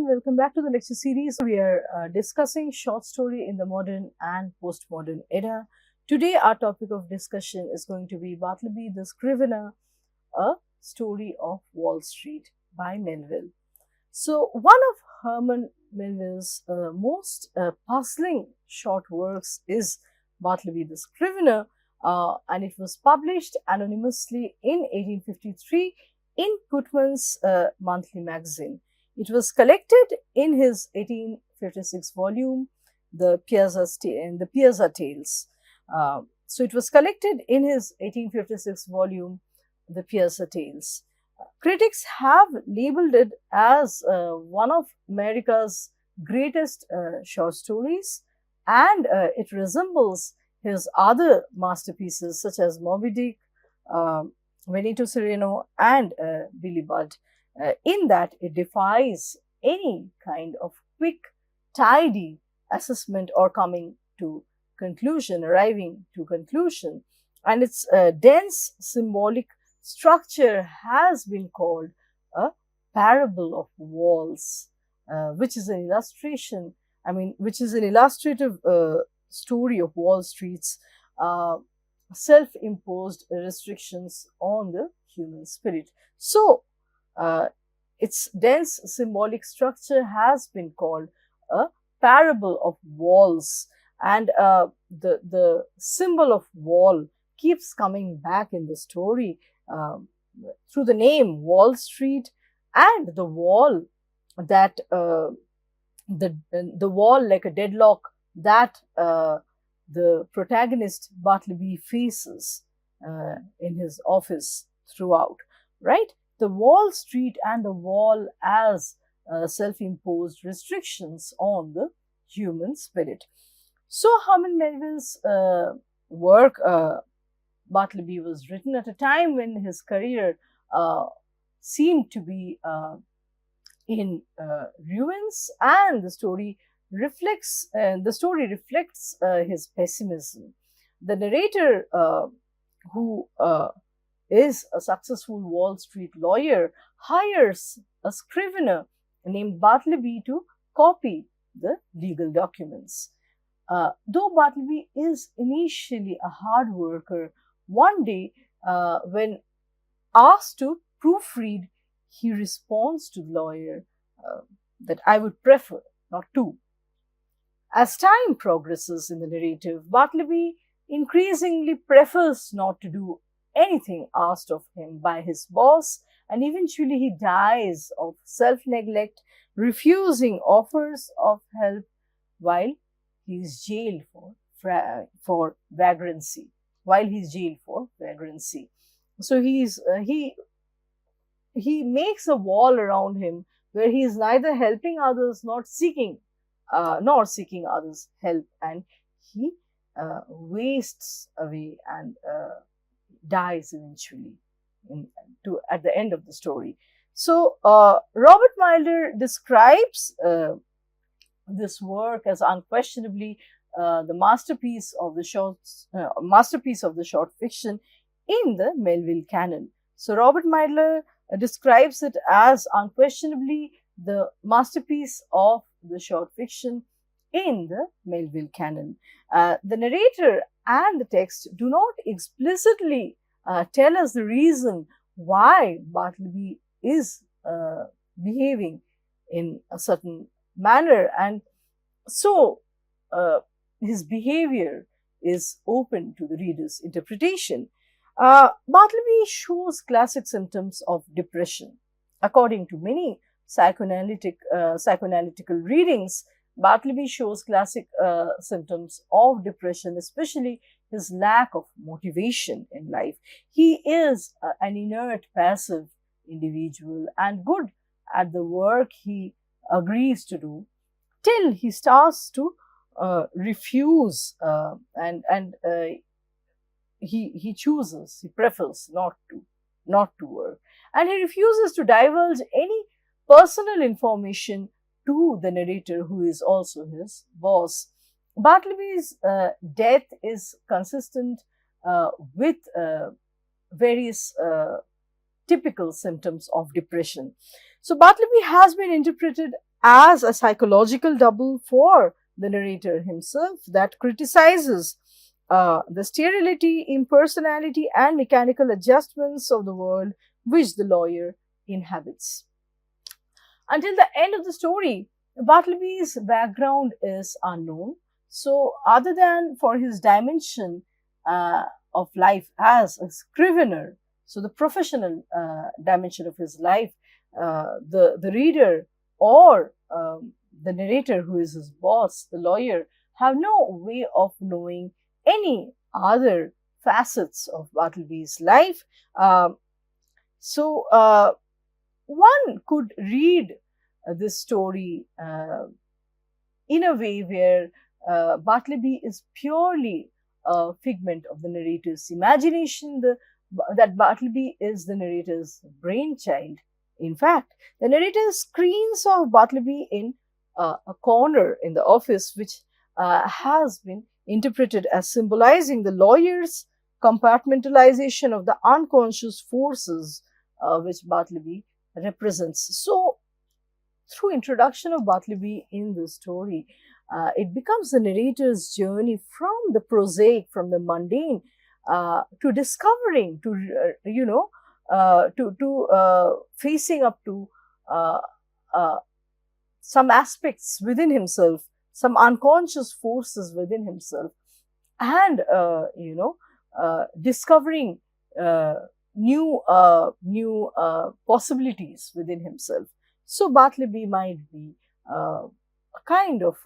welcome back to the lecture series. We are discussing short story in the modern and postmodern era. Today our topic of discussion is going to be Bartleby the Scrivener, a story of Wall Street by Melville. So one of Herman Melville's most puzzling short works is Bartleby the Scrivener, and it was published anonymously in 1853 in Putman's monthly magazine. It was collected in his 1856 volume, the Piazza Tales. So it was collected in his 1856 volume, the Piazza Tales. Critics have labeled it as one of America's greatest short stories, and it resembles his other masterpieces such as Moby Dick, Benito Cereno, and Billy Budd, in that it defies any kind of quick, tidy assessment or arriving to conclusion. And its dense symbolic structure has been called a parable of walls, which is an illustrative story of Wall Street's self-imposed restrictions on the human spirit. So, its dense symbolic structure has been called a parable of walls, and the symbol of wall keeps coming back in the story through the name Wall Street, and the wall that the wall like a deadlock that the protagonist Bartleby faces in his office throughout, right? The Wall Street and the wall as self-imposed restrictions on the human spirit. So Herman Melville's work, Bartleby, was written at a time when his career seemed to be in ruins, and the story reflects his pessimism. The narrator, who is a successful Wall Street lawyer, hires a scrivener named Bartleby to copy the legal documents. Though Bartleby is initially a hard worker, one day when asked to proofread, he responds to the lawyer that I would prefer not to. As time progresses in the narrative, Bartleby increasingly prefers not to do anything asked of him by his boss, and eventually he dies of self-neglect, refusing offers of help while he is jailed for vagrancy. So he makes a wall around him where he is neither helping others nor seeking others' help, and he wastes away and dies eventually at the end of the story. So Robert Milder describes this work as unquestionably the masterpiece of the short fiction in the Melville canon. So Robert Milder describes it as unquestionably the masterpiece of the short fiction in the Melville canon. The narrator and the text do not explicitly tell us the reason why Bartleby is behaving in a certain manner, and so his behavior is open to the reader's interpretation. Bartleby shows classic symptoms of depression. According to many psychoanalytical readings, Bartleby shows classic symptoms of depression, especially his lack of motivation in life. He is an inert, passive individual and good at the work he agrees to do, till he starts to refuse and he prefers not to work, and he refuses to divulge any personal information to the narrator, who is also his boss. Bartleby's death is consistent with various typical symptoms of depression. So Bartleby has been interpreted as a psychological double for the narrator himself that criticizes the sterility, impersonality, and mechanical adjustments of the world which the lawyer inhabits. Until the end of the story, Bartleby's background is unknown. So, other than for his dimension of life as a scrivener, so the professional dimension of his life, the reader or the narrator, who is his boss, the lawyer, have no way of knowing any other facets of Bartleby's life. So, one could read this story in a way where Bartleby is purely a figment of the narrator's imagination, that Bartleby is the narrator's brainchild. In fact, the narrator screens of Bartleby in a corner in the office, which has been interpreted as symbolizing the lawyer's compartmentalization of the unconscious forces which Bartleby represents. So, through introduction of Bartleby in the story, it becomes the narrator's journey from the prosaic, from the mundane, to discovering, to facing up to some aspects within himself, some unconscious forces within himself, and discovering new possibilities within himself. So Bartleby might be a kind of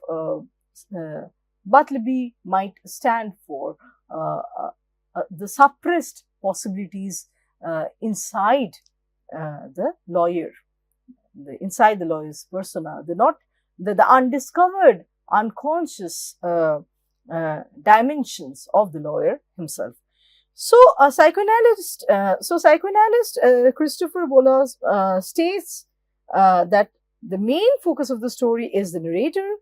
Bartleby might stand for the suppressed possibilities inside the lawyer, inside the lawyer's persona, the undiscovered, unconscious dimensions of the lawyer himself. So, psychoanalyst Christopher Bolas states that the main focus of the story is the narrator,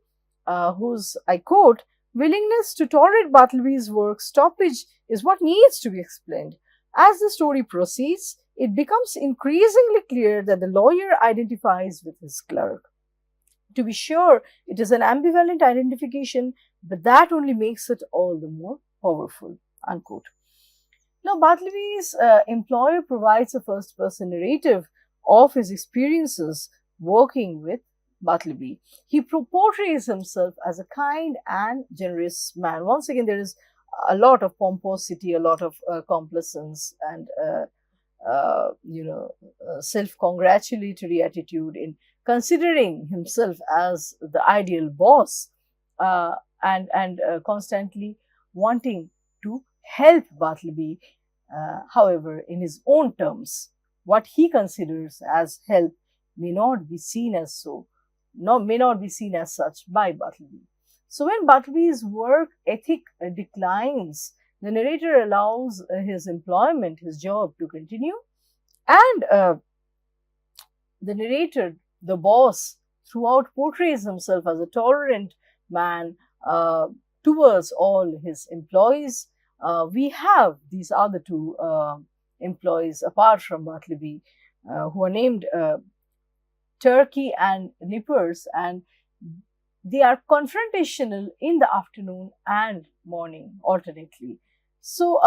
whose, I quote, willingness to tolerate Bartleby's work stoppage is what needs to be explained. As the story proceeds, it becomes increasingly clear that the lawyer identifies with his clerk. To be sure, it is an ambivalent identification, but that only makes it all the more powerful, unquote. Now, Bartleby's employer provides a first-person narrative of his experiences working with Bartleby. He portrays himself as a kind and generous man. Once again, there is a lot of pomposity, a lot of complacence, and self-congratulatory attitude in considering himself as the ideal boss, and constantly wanting to help Bartleby, however, in his own terms. What he considers as help may not be seen as so, may not be seen as such by Bartleby. So when Bartleby's work ethic declines, the narrator allows his employment, his job to continue, and the narrator, the boss, throughout portrays himself as a tolerant man towards all his employees. We have these other two employees apart from Bartleby, who are named Turkey and Nippers, and they are confrontational in the afternoon and morning alternately. So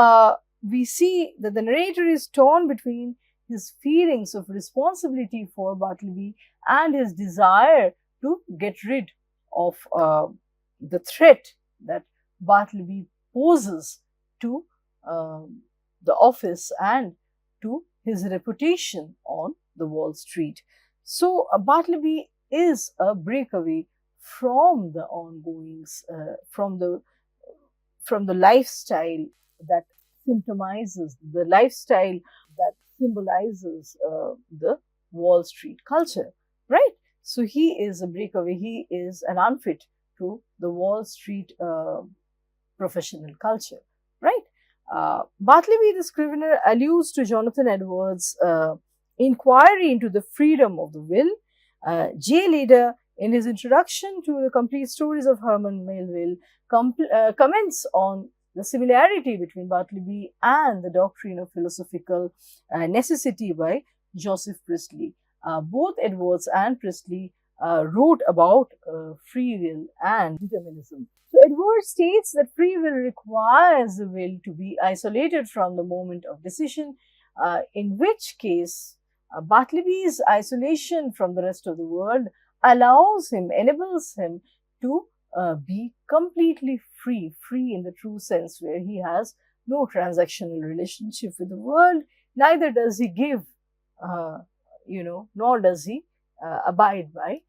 we see that the narrator is torn between his feelings of responsibility for Bartleby and his desire to get rid of the threat that Bartleby poses to the office and to his reputation on the Wall Street. So Bartleby is a breakaway from the ongoings, from the lifestyle that symptomizes, the lifestyle that symbolizes the Wall Street culture, right? So he is a breakaway. He is an unfit to the Wall Street professional culture, right? Bartleby the Scrivener alludes to Jonathan Edwards' inquiry into the freedom of the will. J. Leder, in his introduction to the complete stories of Herman Melville, comments on the similarity between Bartleby and the doctrine of philosophical necessity by Joseph Priestley. Both Edwards and Priestley wrote about free will and determinism. So Edward states that free will requires the will to be isolated from the moment of decision, in which case Bartleby's isolation from the rest of the world enables him to be completely free in the true sense, where he has no transactional relationship with the world, neither does he give, nor does he abide by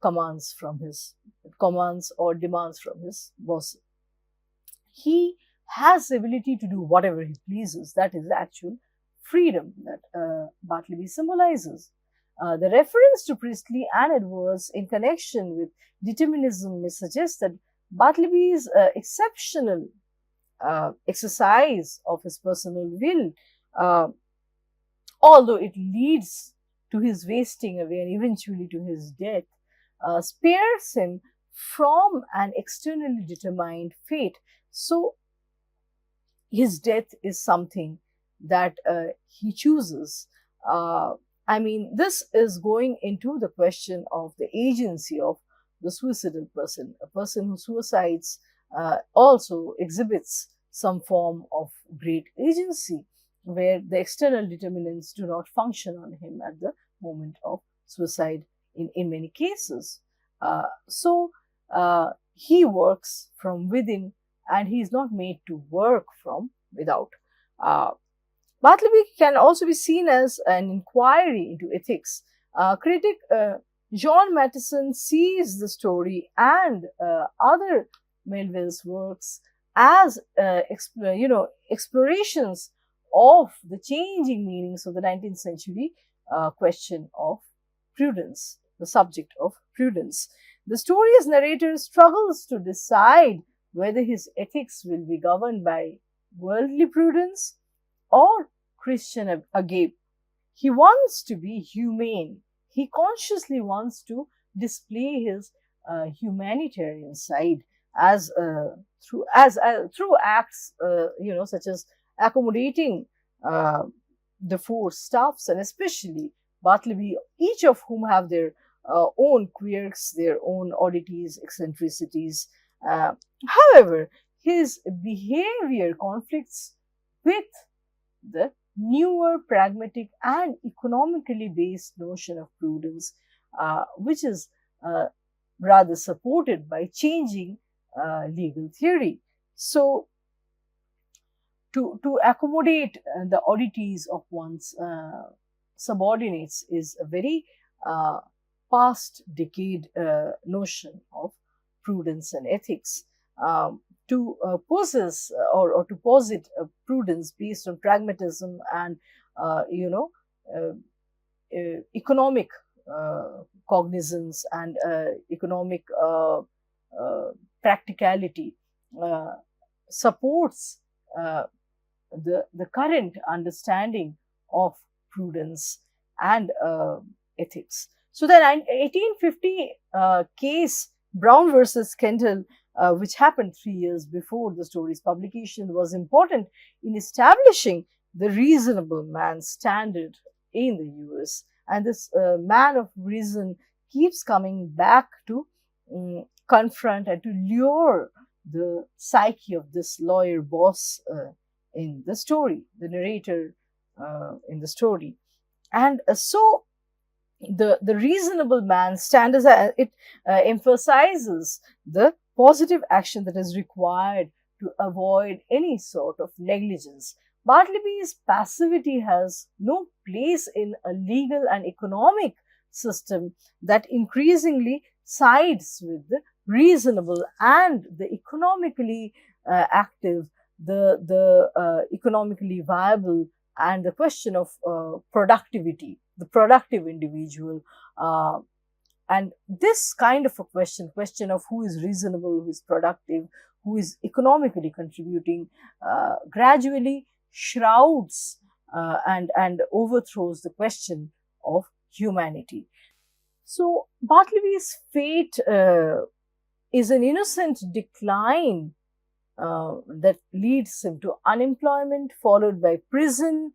commands or demands from his boss. He has the ability to do whatever he pleases. That is the actual freedom that Bartleby symbolizes. The reference to Priestley and Edwards in connection with determinism may suggest that Bartleby's exceptional exercise of his personal will, uh, although it leads to his wasting away and eventually to his death, spares him from an externally determined fate. So, his death is something that he chooses. I mean, this is going into the question of the agency of the suicidal person. A person who suicides also exhibits some form of great agency, where the external determinants do not function on him at the moment of suicide in many cases. He works from within, and he is not made to work from without. Bartleby can also be seen as an inquiry into ethics. Critic John Mattison sees the story and other Melville's works as explorations of the changing meanings of the 19th century question of prudence, the subject of prudence. The story's narrator struggles to decide whether his ethics will be governed by worldly prudence or Christian agape. He wants to be humane. He consciously wants to display his humanitarian side as through acts, such as accommodating the four staffs, and especially Bartleby, each of whom have their own quirks, their own oddities, eccentricities. However, his behavior conflicts with the newer pragmatic and economically based notion of prudence, which is rather supported by changing legal theory. So, to accommodate the oddities of one's subordinates is a very past decade notion of prudence and ethics. To possess or to posit prudence based on pragmatism and economic cognizance and economic practicality supports the current understanding of prudence and ethics. So the 1850 case Brown versus Kendall, which happened 3 years before the story's publication, was important in establishing the reasonable man standard in the US. And this man of reason keeps coming back to confront and to lure the psyche of this lawyer boss in the story, the narrator in the story. And so the reasonable man standard, it emphasizes the positive action that is required to avoid any sort of negligence. Bartleby's passivity has no place in a legal and economic system that increasingly sides with the reasonable and the economically active, the economically viable, and the question of productivity, the productive individual. And this kind of a question of who is reasonable, who is productive, who is economically contributing, gradually shrouds and overthrows the question of humanity. So Bartleby's fate is an innocent decline that leads him to unemployment, followed by prison,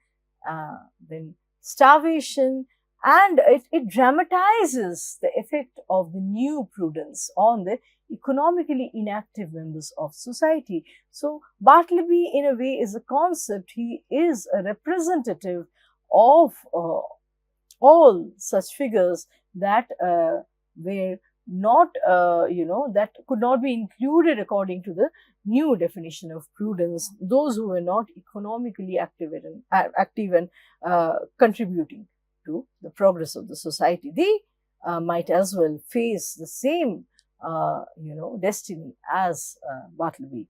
then starvation, and it dramatizes the effect of the new prudence on the economically inactive members of society. So Bartleby, in a way, is a concept. He is a representative of all such figures that were not, that could not be included according to the new definition of prudence. Those who were not economically active and contributing to the progress of the society, they might as well face the same, destiny as Bartleby.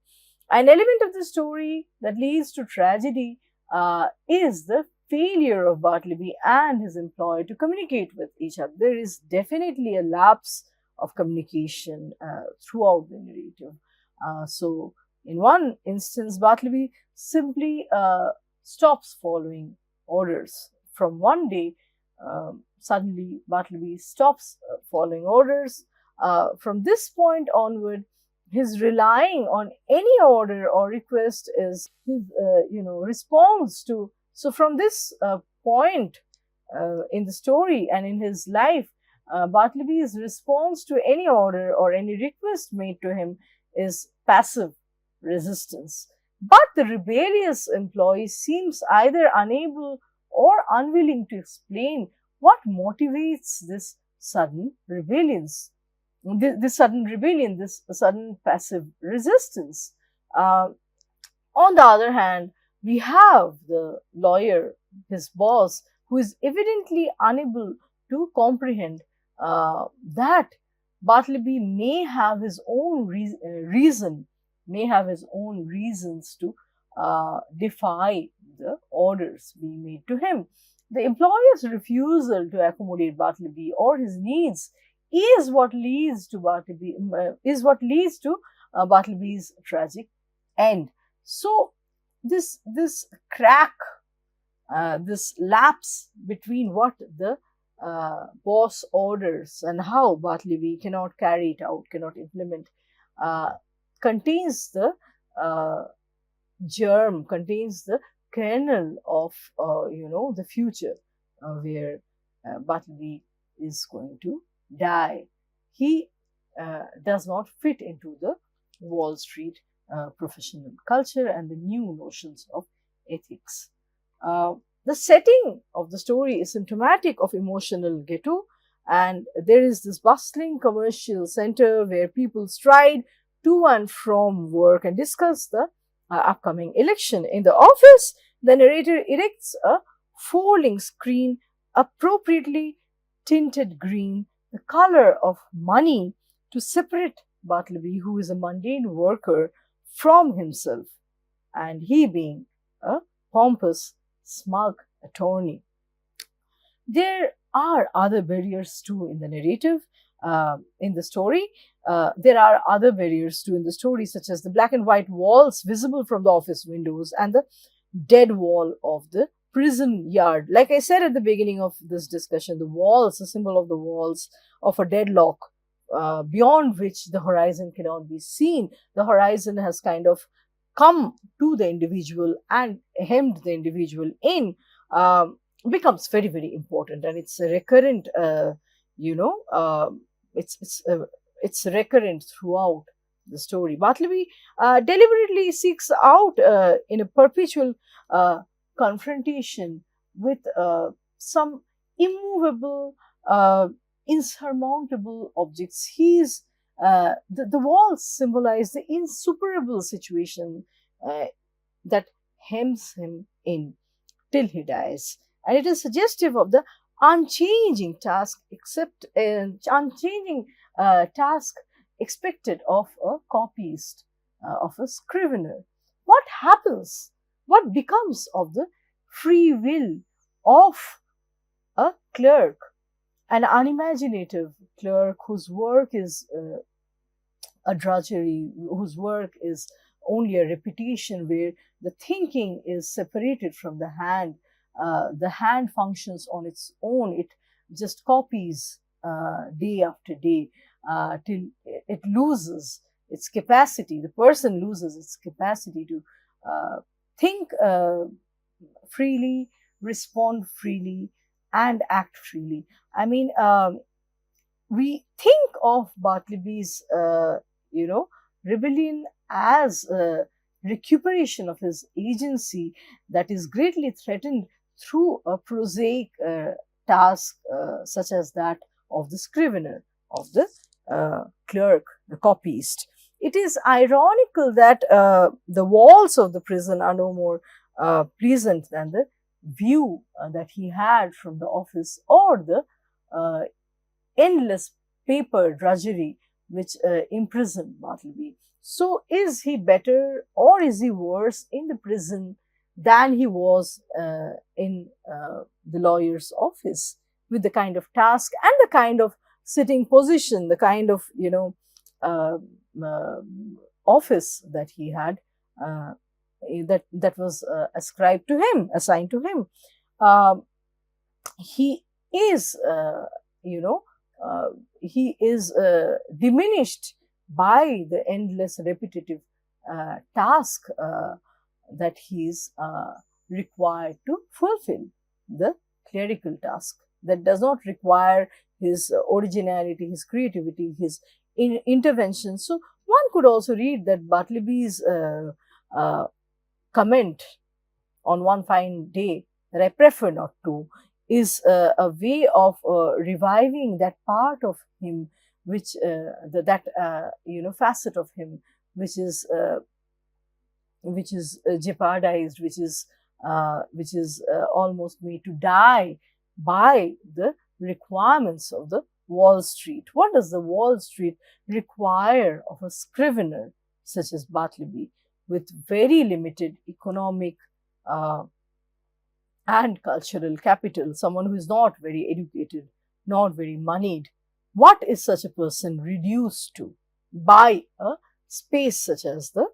An element of the story that leads to tragedy is the failure of Bartleby and his employer to communicate with each other. There is definitely a lapse of communication throughout the narrative. So, in one instance, Bartleby simply stops following orders. From one day, suddenly Bartleby stops following orders. From this point onward, his relying on any order or request is his, response to. So from this point in the story and in his life, Bartleby's response to any order or any request made to him is passive resistance. But the rebellious employee seems either unable or unwilling to explain what motivates this sudden rebellion, this sudden passive resistance. On the other hand, we have the lawyer, his boss, who is evidently unable to comprehend that Bartleby may have his own may have his own reasons to defy the orders being made to him. The employer's refusal to accommodate Bartleby or his needs is what leads to Bartleby's tragic end. So this crack, this lapse between what the boss orders and how Bartleby cannot carry it out, cannot implement, contains the contains the kernel of the future where Bartleby is going to die. He does not fit into the Wall Street professional culture and the new notions of ethics. The setting of the story is symptomatic of emotional ghetto, and there is this bustling commercial center where people stride to and from work and discuss the upcoming election. In the office, the narrator erects a folding screen appropriately tinted green, the color of money, to separate Bartleby, who is a mundane worker, from himself, and he being a pompous, smug attorney. There are other barriers too in the narrative, in the story. There are other barriers too in the story, such as the black and white walls visible from the office windows and the dead wall of the prison yard. Like I said at the beginning of this discussion, the walls, the symbol of the walls of a deadlock, beyond which the horizon cannot be seen. The horizon has kind of come to the individual and hemmed the individual in, becomes very, very important, and it's a recurrent, it's recurrent throughout the story. Bartleby deliberately seeks out in a perpetual confrontation with some immovable, insurmountable objects. The walls symbolize the insuperable situation that hems him in till he dies, and it is suggestive of the unchanging task expected of a copyist, of a scrivener. What happens? What becomes of the free will of a clerk, an unimaginative clerk whose work is a drudgery, whose work is only a repetition, where the thinking is separated from the hand? The hand functions on its own. It just copies day after day till it loses its capacity. The person loses its capacity to think freely, respond freely, and act freely. I mean, we think of Bartleby's, rebellion as a recuperation of his agency that is greatly threatened through a prosaic task such as that of the scrivener, of the clerk, the copyist. It is ironical that the walls of the prison are no more pleasant than the view that he had from the office, or the uh, endless paper drudgery which imprisoned Bartleby. So, is he better or is he worse in the prison than he was in the lawyer's office, with the kind of task and the kind of sitting position, the kind of uh, uh, office that he had, that was ascribed to him, assigned to him? Um he is, you know, he is diminished by the endless repetitive task that he is required to fulfill, the clerical task that does not require his originality, his creativity, his intervention. So one could also read that Bartleby's uh, comment on one fine day that I prefer not to is a way of reviving that part of him, which that facet of him which is jeopardized, which is almost made to die by the requirements of the Wall Street. What does the Wall Street require of a scrivener such as Bartleby, with very limited economic uh, and cultural capital, someone who is not very educated, not very moneyed? What is such a person reduced to by a space such as the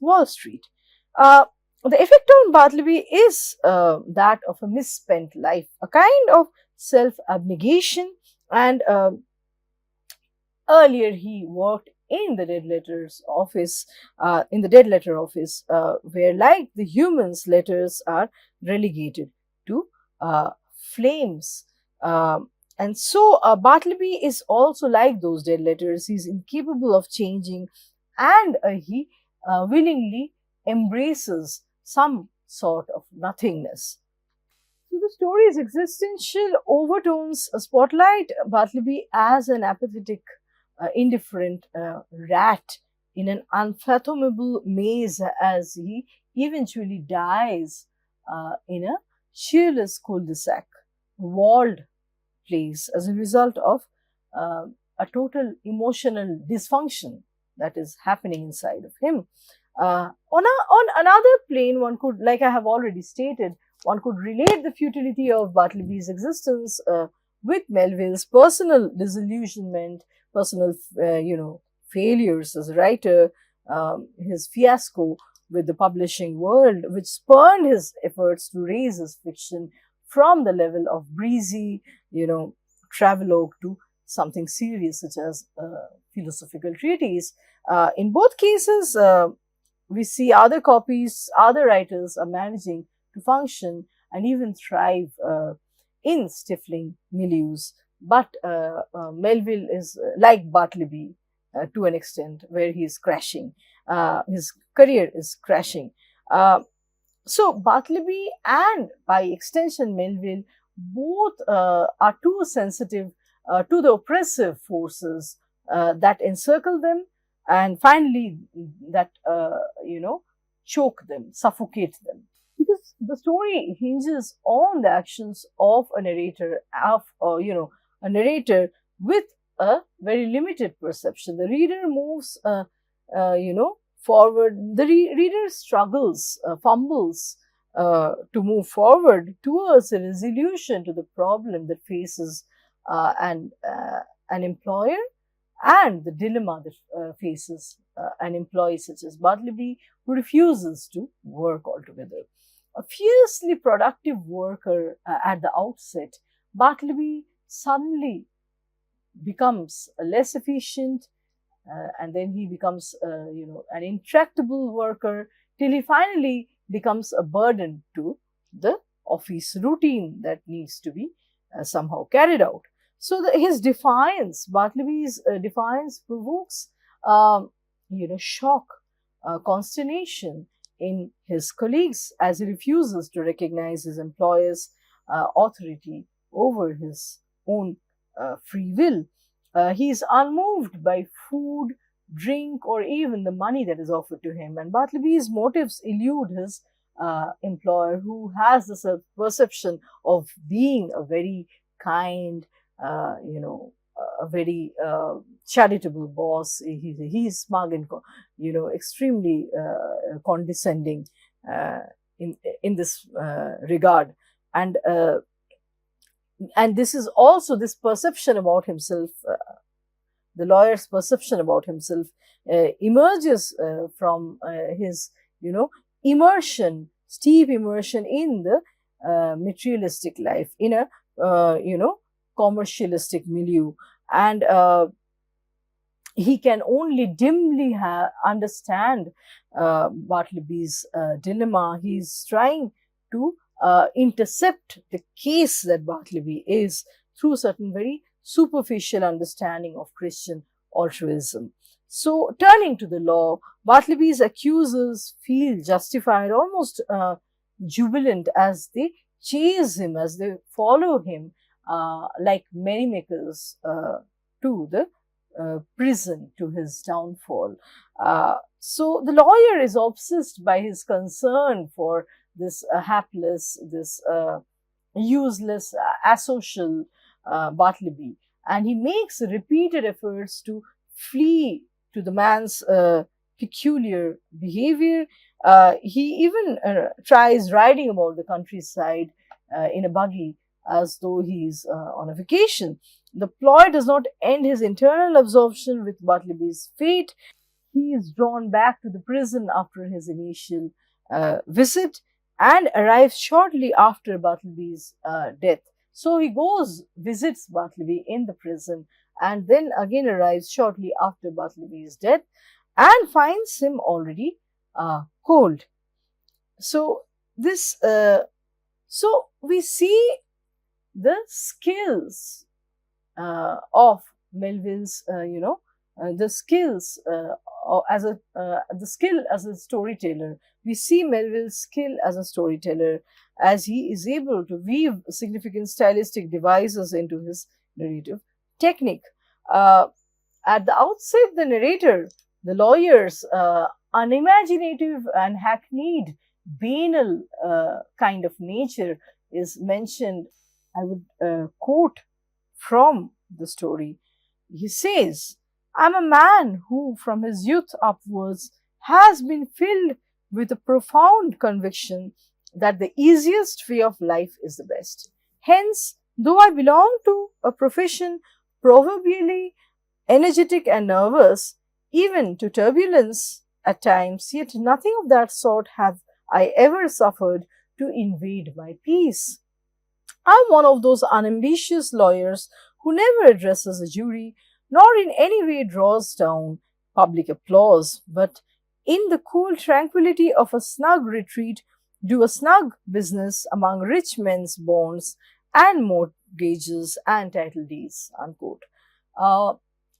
Wall Street? Uh, the effect on Bartleby is that of a misspent life, a kind of self abnegation. And earlier, he worked in the dead letter office, where, like the humans, letters are relegated to flames. And so, Bartleby is also like those dead letters. He's incapable of changing, and he willingly embraces some sort of nothingness. So the story's existential overtones spotlight Bartleby as an apathetic, indifferent rat in an unfathomable maze, as he eventually dies in a cheerless cul-de-sac, walled place, as a result of uh, a total emotional dysfunction that is happening inside of him. On another plane, one could, like I have already stated, one could relate the futility of Bartleby's existence with Melville's personal disillusionment, personal, failures as a writer, his fiasco with the publishing world, which spurned his efforts to raise his fiction from the level of breezy, travelogue to something serious, such as philosophical treatise. In both cases, we see other copies, other writers are managing to function and even thrive in stifling milieus. But Melville is like Bartleby to an extent, where he is crashing. His career is crashing. So Bartleby and, by extension, Melville, both are too sensitive to the oppressive forces that encircle them, and finally that choke them, suffocate them. Because the story hinges on the actions of a narrator, a narrator with a very limited perception. The reader moves, forward. The reader struggles, fumbles to move forward towards a resolution to the problem that faces an employer, and the dilemma that faces an employee such as Bartleby, who refuses to work altogether. A fiercely productive worker at the outset, Bartleby suddenly becomes less efficient, and then he becomes, an intractable worker, till he finally becomes a burden to the office routine that needs to be somehow carried out. So his defiance, Bartleby's defiance, provokes shock, consternation in his colleagues as he refuses to recognize his employer's authority over his own free will. He is unmoved by food, drink, or even the money that is offered to him. And Bartleby's motives elude his employer, who has the self perception of being a very kind, a very charitable boss. He's smug and, extremely condescending uh, in this regard. And and this is also this perception about himself, the lawyer's perception about himself emerges from his, steep immersion in the materialistic life, in a, commercialistic milieu. And he can only dimly understand Bartleby's dilemma. He's trying to intercept the case that Bartleby is through certain very superficial understanding of Christian altruism. So, turning to the law, Bartleby's accusers feel justified, almost jubilant, as they chase him, as they follow him, like merrymakers to the prison, to his downfall. So the lawyer is obsessed by his concern for this hapless, this useless, asocial Bartleby, and he makes repeated efforts to flee to the man's peculiar behavior. He even tries riding about the countryside in a buggy as though he's on a vacation. The ploy does not end his internal absorption with Bartleby's fate. He is drawn back to the prison after his initial visit and arrives shortly after Bartleby's death. So he goes, visits Bartleby in the prison, and then again arrives shortly after Bartleby's death and finds him already cold. So this, so we see the skills of Melville's, the skills the skill as a storyteller. We see Melville's skill as a storyteller as he is able to weave significant stylistic devices into his narrative technique. At the outset, the narrator, the lawyer's unimaginative and hackneyed, banal kind of nature is mentioned. I would quote from the story. He says, "I'm a man who, from his youth upwards, has been filled with a profound conviction that the easiest way of life is the best. Hence, though I belong to a profession proverbially energetic and nervous, even to turbulence at times, yet nothing of that sort have I ever suffered to invade my peace. I'm one of those unambitious lawyers who never addresses a jury, nor in any way draws down public applause, but in the cool tranquillity of a snug retreat, do a snug business among rich men's bonds and mortgages and title deeds." Unquote.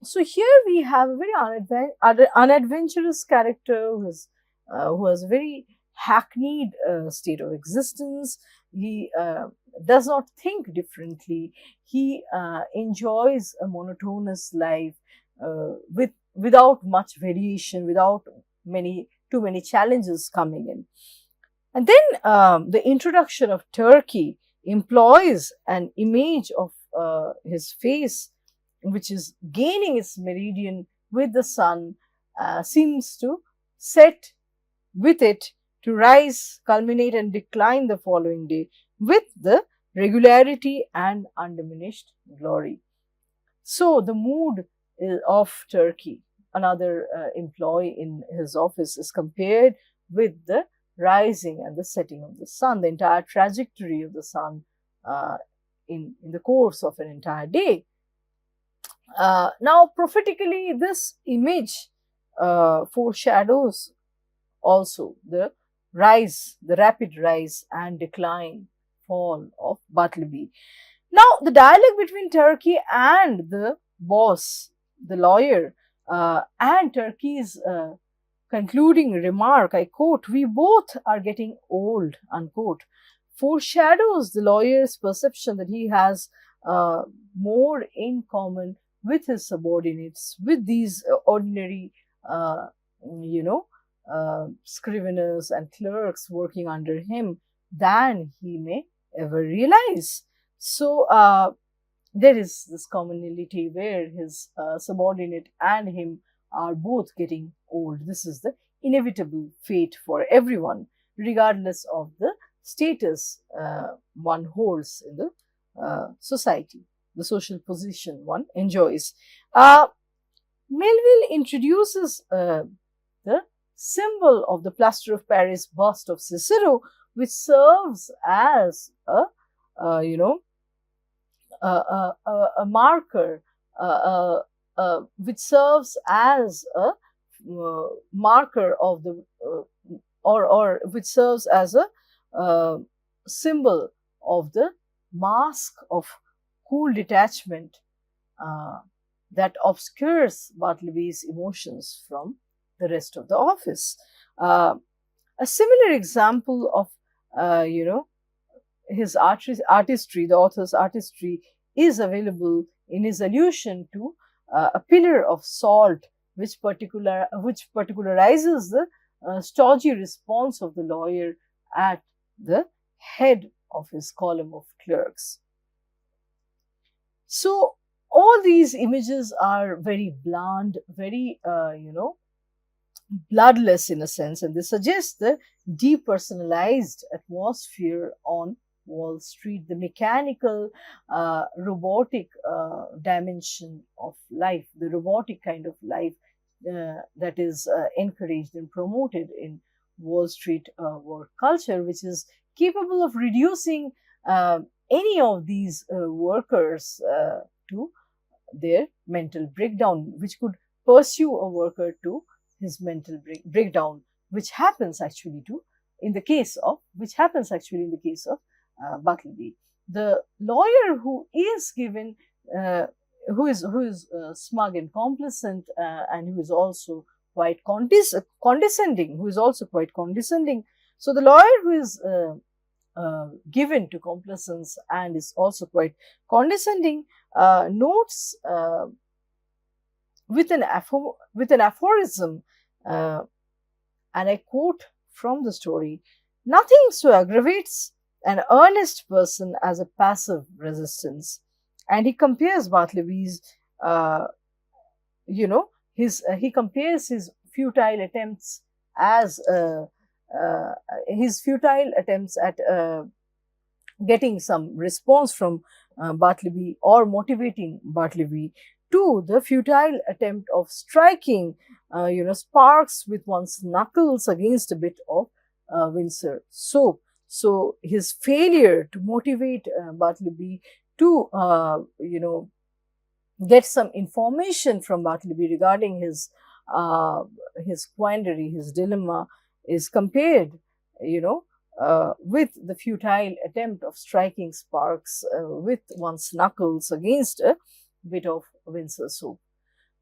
So here we have a very unadventurous character who has a very hackneyed state of existence. He does not think differently. He enjoys a monotonous life without much variation, without too many challenges coming in. And then the introduction of Turkey employs an image of his face, which is gaining its meridian with the sun, seems to set with it to rise, culminate, and decline the following day with the regularity and undiminished glory. So the mood of Turkey, another employee in his office, is compared with the rising and the setting of the sun, the entire trajectory of the sun in the course of an entire day. Now, prophetically, this image foreshadows also the rapid rise and decline, fall of Bartleby. Now, the dialogue between Turkey and the boss, the lawyer, and Turkey's concluding remark, I quote, "We both are getting old," unquote, foreshadows the lawyer's perception that he has more in common with his subordinates, with these ordinary, uh, you know, scriveners and clerks working under him, than he may ever realize. So, there is this commonality where his subordinate and him are both getting old. This is the inevitable fate for everyone, regardless of the status one holds in the society, the social position one enjoys. Uh, Melville introduces the symbol of the plaster of Paris bust of Cicero, which serves as a marker, which serves as a marker of the or which serves as a symbol of the mask of cool detachment that obscures Bartleby's emotions from the rest of the office. A similar example of his artistry, the author's artistry, is available in his allusion to a pillar of salt, which particularizes the stodgy response of the lawyer at the head of his column of clerks. So all these images are very bland, very bloodless in a sense, and they suggest the depersonalized atmosphere on Wall Street, the mechanical, robotic dimension of life, the robotic kind of life that is encouraged and promoted in Wall Street work culture, which is capable of reducing any of these workers to their mental breakdown, which could pursue a worker to his mental breakdown, which happens actually in the case of Bartleby. The lawyer who is given, who is smug and complacent, and who is also quite condescending, So the lawyer who is given to complacence and is also quite condescending notes with an aphorism, and I quote from the story: "Nothing so aggravates an earnest person as a passive resistance." And he compares Bartleby's, he compares his futile attempts at getting some response from Bartleby or motivating Bartleby to the futile attempt of striking, sparks with one's knuckles against a bit of Windsor soap. So his failure to motivate Bartleby to, get some information from Bartleby regarding his quandary, his dilemma, is compared, with the futile attempt of striking sparks with one's knuckles against a bit of Windsor soap.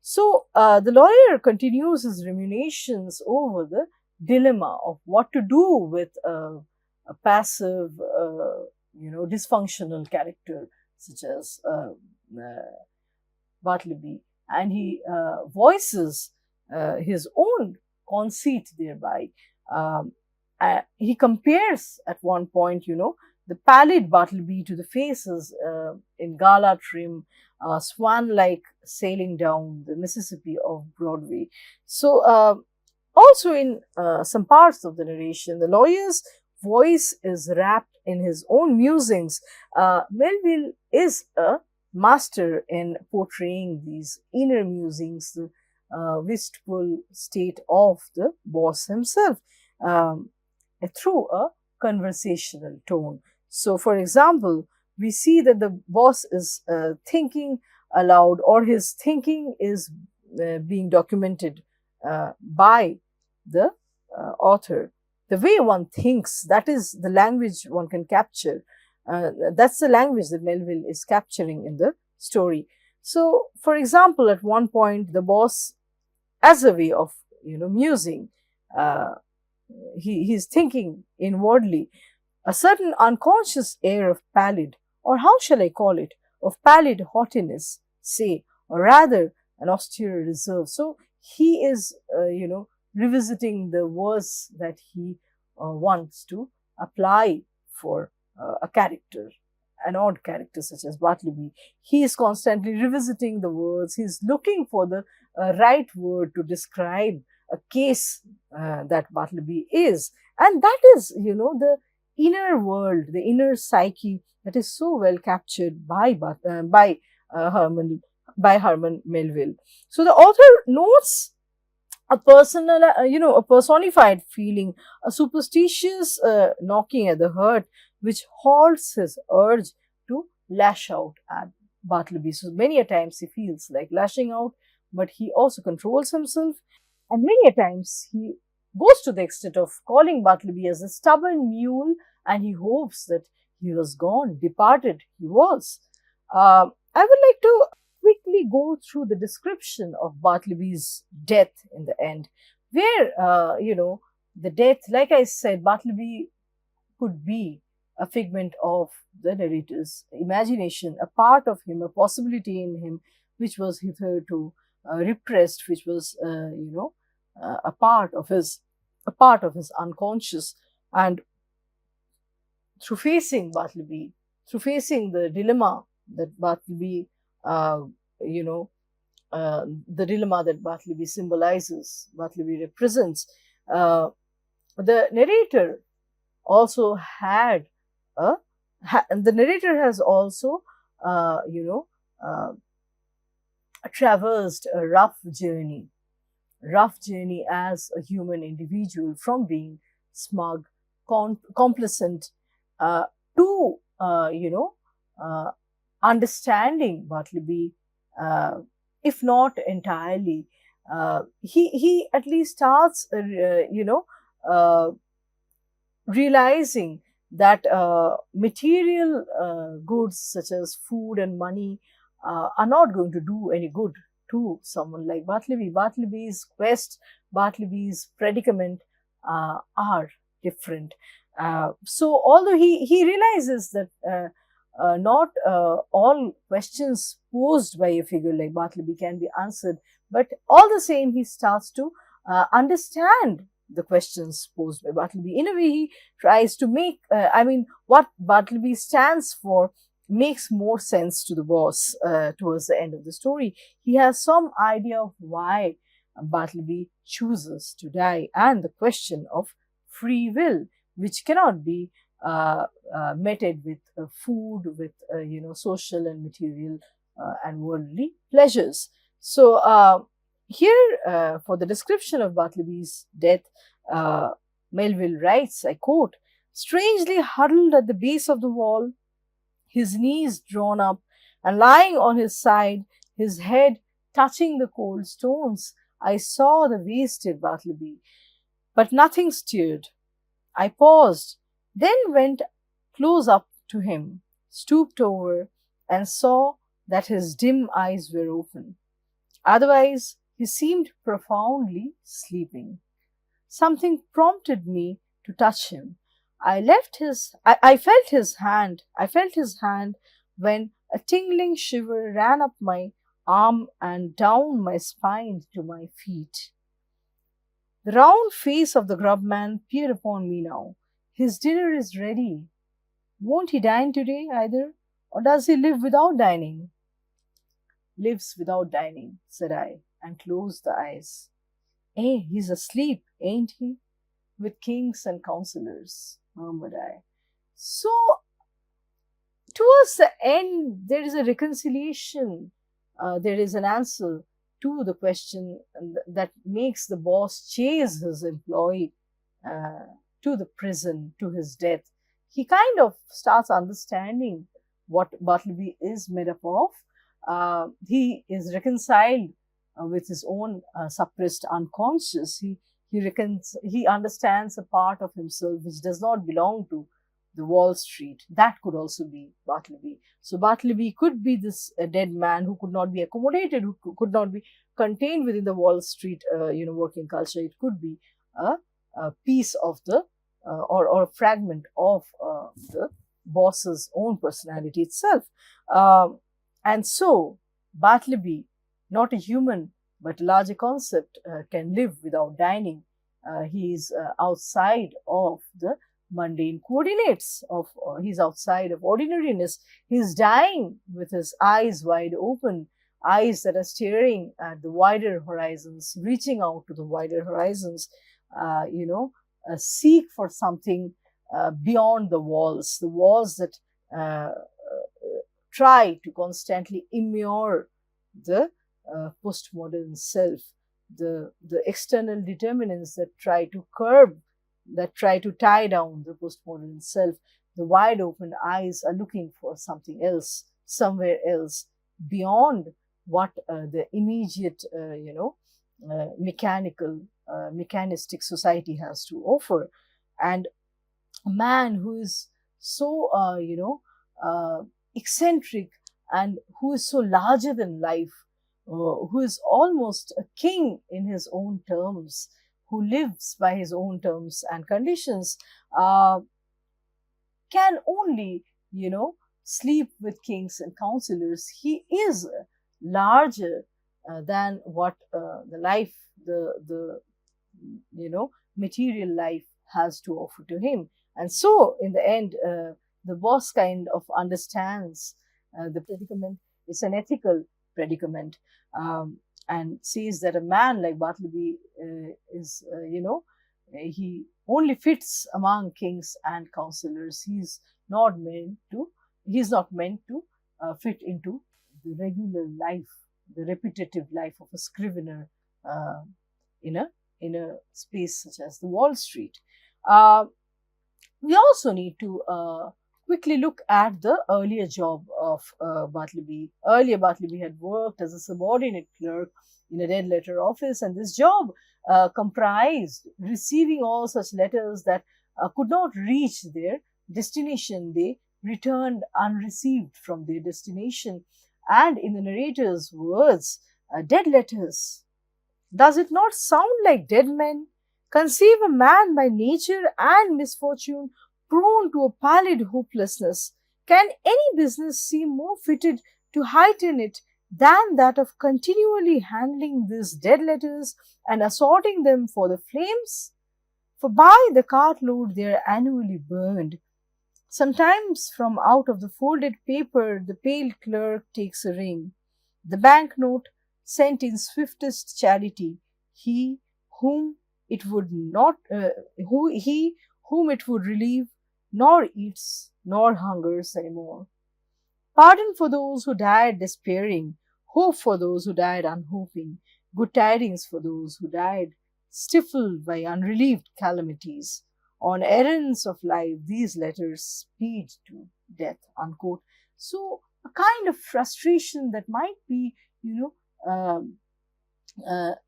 So the lawyer continues his ruminations over the dilemma of what to do with a passive, dysfunctional character such as Bartleby, and he voices his own conceit thereby. He compares at one point, the pallid Bartleby to the faces in gala trim, swan-like sailing down the Mississippi of Broadway. So also in some parts of the narration, the lawyer's voice is wrapped in his own musings. Melville is a master in portraying these inner musings, the wistful state of the boss himself, through a conversational tone. So, for example, we see that the boss is thinking aloud, or his thinking is being documented by the author. The way one thinks, that is the language one can capture. That's the language that Melville is capturing in the story. So, for example, at one point, the boss, as a way of musing, uh, he's thinking inwardly, a certain unconscious air of pallid, or how shall I call it, of pallid haughtiness, say, or rather an austere reserve. So he is, revisiting the verse that he wants to apply for a character, an odd character such as Bartleby. He is constantly revisiting the words. He's looking for the right word to describe a case that Bartleby is. And that is, the inner world, the inner psyche that is so well captured Herman by Herman Melville. So the author notes a personal, a personified feeling, a superstitious knocking at the heart, which halts his urge to lash out at Bartleby. So many a times he feels like lashing out, but he also controls himself, and many a times he goes to the extent of calling Bartleby as a stubborn mule, and he hopes that he was gone, departed. He was. I would like to quickly go through the description of Bartleby's death in the end, where, the death, like I said, Bartleby could be a figment of the narrator's imagination, a part of him, a possibility in him, which was hitherto repressed, which was, a part of his unconscious. And through facing Bartleby, through facing the dilemma that Bartleby, uh, you know, the dilemma that Bartleby symbolizes, Bartleby represents, the narrator also had the narrator has also, traversed a rough journey as a human individual, from being smug, complacent, to, understanding Bartleby, if not entirely. He at least starts, realizing that material goods such as food and money are not going to do any good to someone like Bartleby. Bartleby's quest, Bartleby's predicament are different. So, although he realizes that not all questions posed by a figure like Bartleby can be answered, but all the same, he starts to understand the questions posed by Bartleby. In a way, he tries to make, what Bartleby stands for makes more sense to the boss towards the end of the story. He has some idea of why Bartleby chooses to die, and the question of free will, which cannot be meted with food, with social and material and worldly pleasures. So here, for the description of Bartleby's death, Melville writes, I quote, "Strangely huddled at the base of the wall, his knees drawn up and lying on his side, his head touching the cold stones, I saw the wasted Bartleby, but nothing stirred. I paused, then went close up to him, stooped over, and saw that his dim eyes were open. Otherwise, he seemed profoundly sleeping. Something prompted me to touch him. I felt his hand when a tingling shiver ran up my arm and down my spine to my feet. The round face of the grub man peered upon me now. His dinner is ready. Won't he dine today either? Or does he live without dining? Lives without dining, said I, and closed the eyes. Eh, he's asleep, ain't he? With kings and counselors, murmured I. So, towards the end, there is a reconciliation. There is an answer to the question that makes the boss chase his employee to the prison, to his death. He kind of starts understanding what Bartleby is made up of. He is reconciled with his own suppressed unconscious. He understands a part of himself which does not belong to the Wall Street. That could also be Bartleby. So Bartleby could be this dead man who could not be accommodated, who could not be contained within the Wall Street, working culture. It could be a, a piece of the or a fragment of the boss's own personality itself. Um, and so Bartleby, not a human but a larger concept, can live without dining. He is outside of the mundane coordinates of he's outside of ordinariness. He's dying with his eyes wide open, eyes that are staring at the wider horizons, reaching out to the wider horizons, seek for something beyond the walls that try to constantly immure the postmodern self, the external determinants that try to curb, that try to tie down the postmodern self. The wide open eyes are looking for something else, somewhere else, beyond what the immediate, mechanistic society has to offer. And a man who is so, eccentric, and who is so larger than life, who is almost a king in his own terms, who lives by his own terms and conditions, can only, sleep with kings and counselors. He is larger than what the life, the material life has to offer to him. And so, in the end, the boss kind of understands the predicament. It's an ethical predicament, and says that a man like Bartleby is, he only fits among kings and counselors. He's not meant to fit into the regular life, the repetitive life of a scrivener in a space such as the Wall Street. Uh, we also need to quickly look at the earlier job of Bartleby. Earlier, Bartleby had worked as a subordinate clerk in a dead letter office, and this job comprised receiving all such letters that could not reach their destination. They returned unreceived from their destination. And in the narrator's words, dead letters. Does it not sound like dead men? Conceive a man by nature and misfortune prone to a pallid hopelessness. Can any business seem more fitted to heighten it than that of continually handling these dead letters and assorting them for the flames? For by the cartload they are annually burned. Sometimes from out of the folded paper the pale clerk takes a ring, the banknote sent in swiftest charity, he whom it would not, he whom it would relieve, nor eats nor hungers any more. Pardon for those who died despairing, hope for those who died unhoping, good tidings for those who died stifled by unrelieved calamities. On errands of life, these letters speed to death. Unquote. So, a kind of frustration that might be,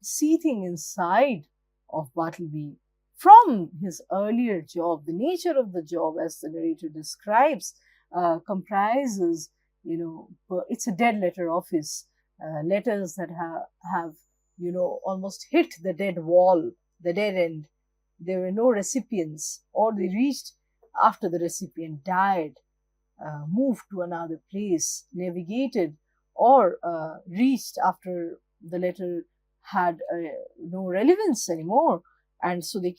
seething inside of Bartleby from his earlier job. The nature of the job, as the narrator describes, comprises, it's a dead letter office, letters that have, almost hit the dead wall, the dead end. There were no recipients, or they reached after the recipient died, moved to another place, navigated, or reached after the letter had no relevance anymore. And so they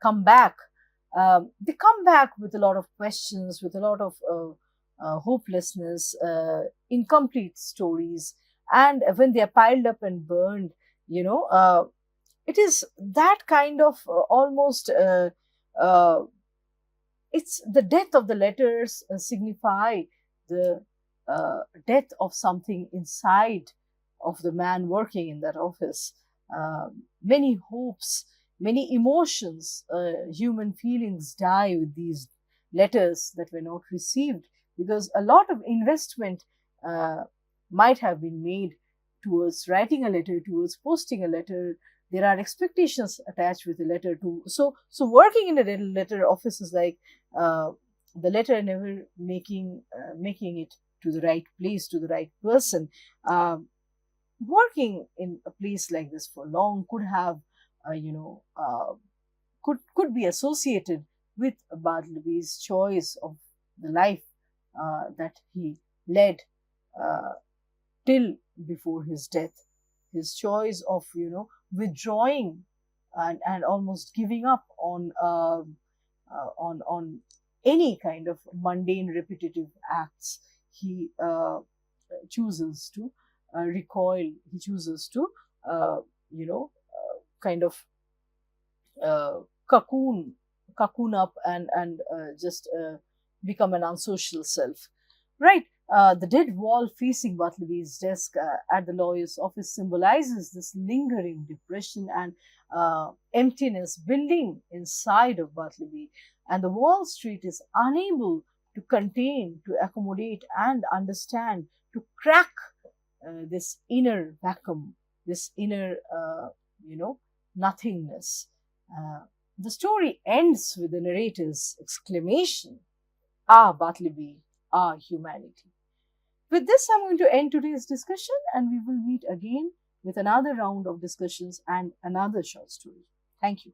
come back. They come back with a lot of questions, with a lot of hopelessness, incomplete stories. And when they are piled up and burned, it is that kind of almost, it's the death of the letters signify the death of something inside of the man working in that office. Many hopes, many emotions, human feelings die with these letters that were not received, because a lot of investment might have been made towards writing a letter, towards posting a letter, There are expectations attached with the letter too. So working in a letter office is like the letter never making it to the right place, to the right person. Working in a place like this for long could have, you know, could be associated with Bartleby's choice of the life that he led uh, till before his death. His choice of, withdrawing and almost giving up on any kind of mundane repetitive acts. He chooses to recoil. He chooses to uh, you know kind of uh, cocoon cocoon up and just become an unsocial self, right? The dead wall facing Bartleby's desk at the lawyer's office symbolizes this lingering depression and emptiness building inside of Bartleby, and the Wall Street is unable to contain, to accommodate, and understand, to crack this inner vacuum, this inner, nothingness. Uh, the story ends with the narrator's exclamation, "Ah, Bartleby, ah, humanity." With this, I'm going to end today's discussion, and we will meet again with another round of discussions and another short story. Thank you.